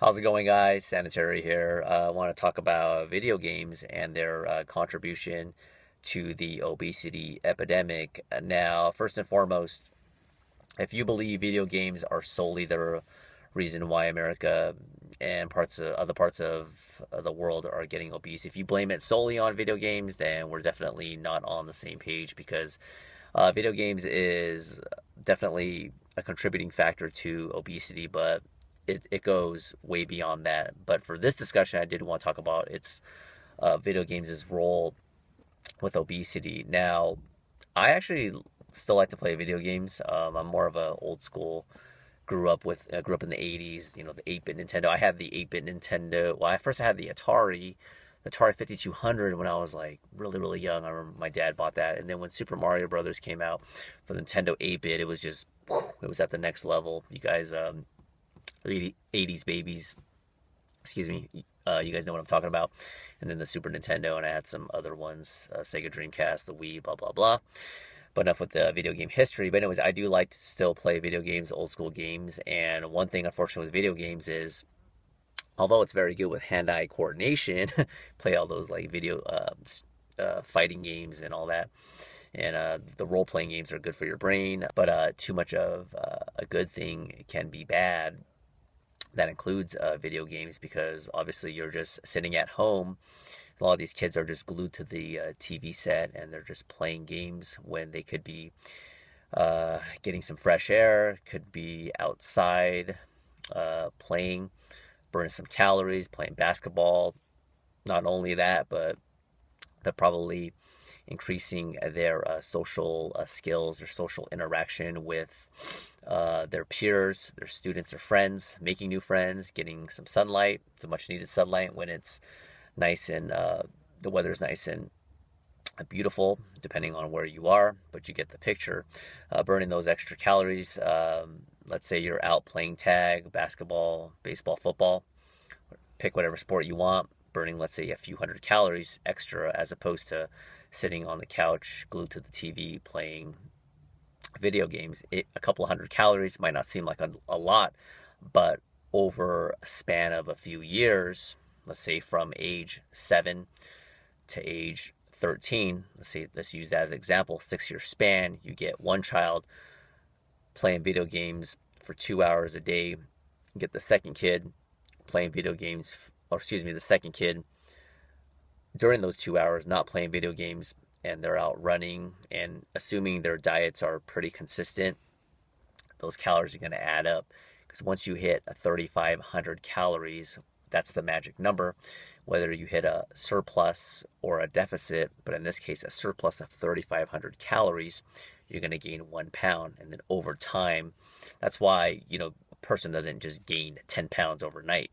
How's it going, guys? Sanitary here. I want to talk about video games and their contribution to the obesity epidemic. Now, first and foremost, if you believe video games are solely the reason why America and other parts of the world are getting obese, if you blame it solely on video games, then we're definitely not on the same page because video games is definitely a contributing factor to obesity, but it goes way beyond that. But for this discussion, I did want to talk about its video games' role with obesity. Now, I actually still like to play video games. I'm more of a old school. Grew up in the 80s. You know, the 8-bit Nintendo. I had the 8-bit Nintendo. Well, I had the Atari 5200 when I was like really really young. I remember my dad bought that, and then when Super Mario Brothers came out for the Nintendo 8-bit, it was just it was at the next level. You guys, 80s babies, excuse me. You guys know what I'm talking about. And then the Super Nintendo, and I had some other ones, Sega Dreamcast, the Wii, blah blah blah. But enough with the video game history. But anyways, I do like to still play video games, old school games. And one thing, unfortunately, with video games is, although it's very good with hand-eye coordination, play all those like video fighting games and all that. And the role-playing games are good for your brain. But too much of a good thing can be bad. That includes video games, because obviously you're just sitting at home. A lot of these kids are just glued to the TV set, and they're just playing games when they could be getting some fresh air, could be outside playing, burning some calories, playing basketball. Not only that, but they're probably increasing their social skills, their social interaction with their peers, their students or friends, making new friends, getting some sunlight, some much needed sunlight when it's nice and the weather's nice and beautiful, depending on where you are, but you get the picture. Burning those extra calories. Let's say you're out playing tag, basketball, baseball, football, pick whatever sport you want, burning, let's say, a few hundred calories extra, as opposed to sitting on the couch glued to the TV playing video games. A couple of hundred calories might not seem like a lot, but over a span of a few years, let's say from age 7 to age 13, let's use that as an example, 6-year span, you get one child playing video games for 2 hours a day. You get the second kid playing video games, or excuse me, the second kid during those 2 hours not playing video games, and they're out running, and assuming their diets are pretty consistent, those calories are going to add up, because once you hit a 3,500 calories, that's the magic number. Whether you hit a surplus or a deficit, but in this case a surplus of 3,500 calories, you're going to gain 1 pound. And then over time, that's why, a person doesn't just gain 10 pounds overnight.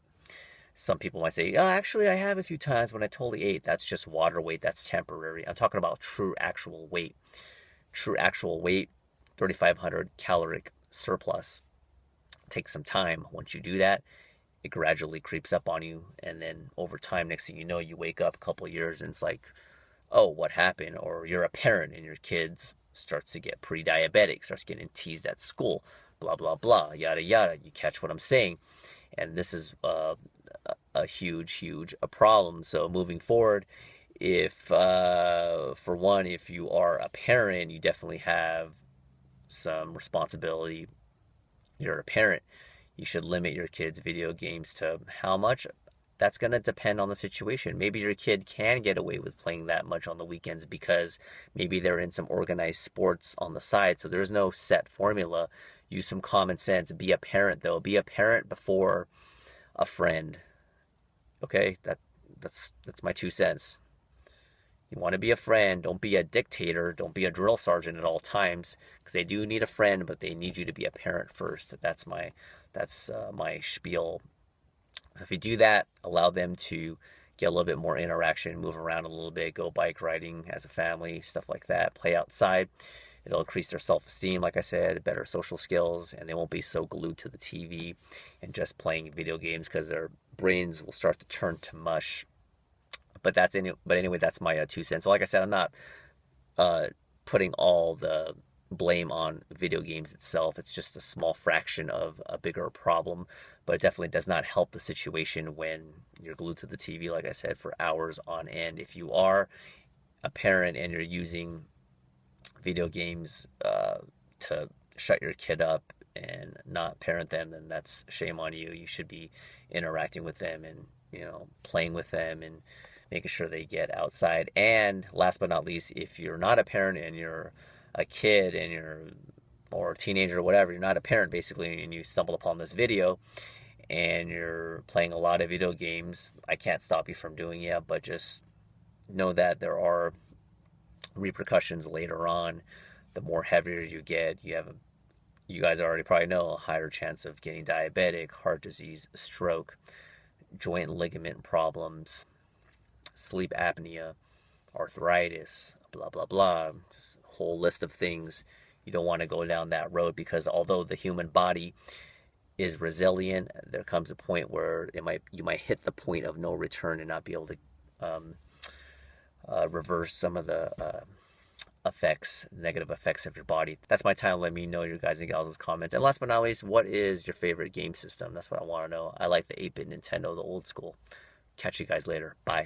Some people might say, oh, actually, I have a few times when I totally ate. That's just water weight. That's temporary. I'm talking about true actual weight. True actual weight, 3,500 caloric surplus. Takes some time. Once you do that, it gradually creeps up on you. And then over time, next thing you know, you wake up a couple of years and it's like, oh, what happened? Or you're a parent and your kids starts to get pre-diabetic, starts getting teased at school, blah, blah, blah, yada, yada. You catch what I'm saying? And this is a huge problem. So moving forward, if for one, if you are a parent, you definitely have some responsibility. You're a parent, you should limit your kids' video games to how much. That's going to depend on the situation. Maybe your kid can get away with playing that much on the weekends because maybe they're in some organized sports on the side. So there's no set formula. Use some common sense. Be a parent, though. Be a parent before a friend. Okay, that's my 2 cents. You want to be a friend. Don't be a dictator. Don't be a drill sergeant at all times, because they do need a friend, but they need you to be a parent first. That's my spiel. So if you do that, allow them to get a little bit more interaction, move around a little bit, go bike riding as a family, stuff like that, play outside. It'll increase their self-esteem, like I said, better social skills, and they won't be so glued to the TV and just playing video games, because their brains will start to turn to mush. But anyway, that's my 2 cents. So like I said, I'm not putting all the blame on video games itself. It's just a small fraction of a bigger problem, but it definitely does not help the situation when you're glued to the TV, like I said, for hours on end. If you are a parent and you're using video games to shut your kid up and not parent them, then that's shame on you. You should be interacting with them and, playing with them and making sure they get outside. And last but not least, if you're not a parent and you're a kid or a teenager or whatever, you're not a parent basically, and you stumble upon this video and you're playing a lot of video games, I can't stop you from doing it, but just know that there are repercussions later on. The more heavier you get, you guys already probably know, a higher chance of getting diabetic, heart disease, stroke, joint ligament problems, sleep apnea, arthritis, blah, blah, blah. Just a whole list of things. You don't want to go down that road, because although the human body is resilient, there comes a point where you might hit the point of no return and not be able to reverse some of the negative effects of your body. That's my time. Let me know your guys and gals' comments. And last but not least, what is your favorite game system? That's what I want to know. I like the 8-bit Nintendo, the old school. Catch you guys later. Bye.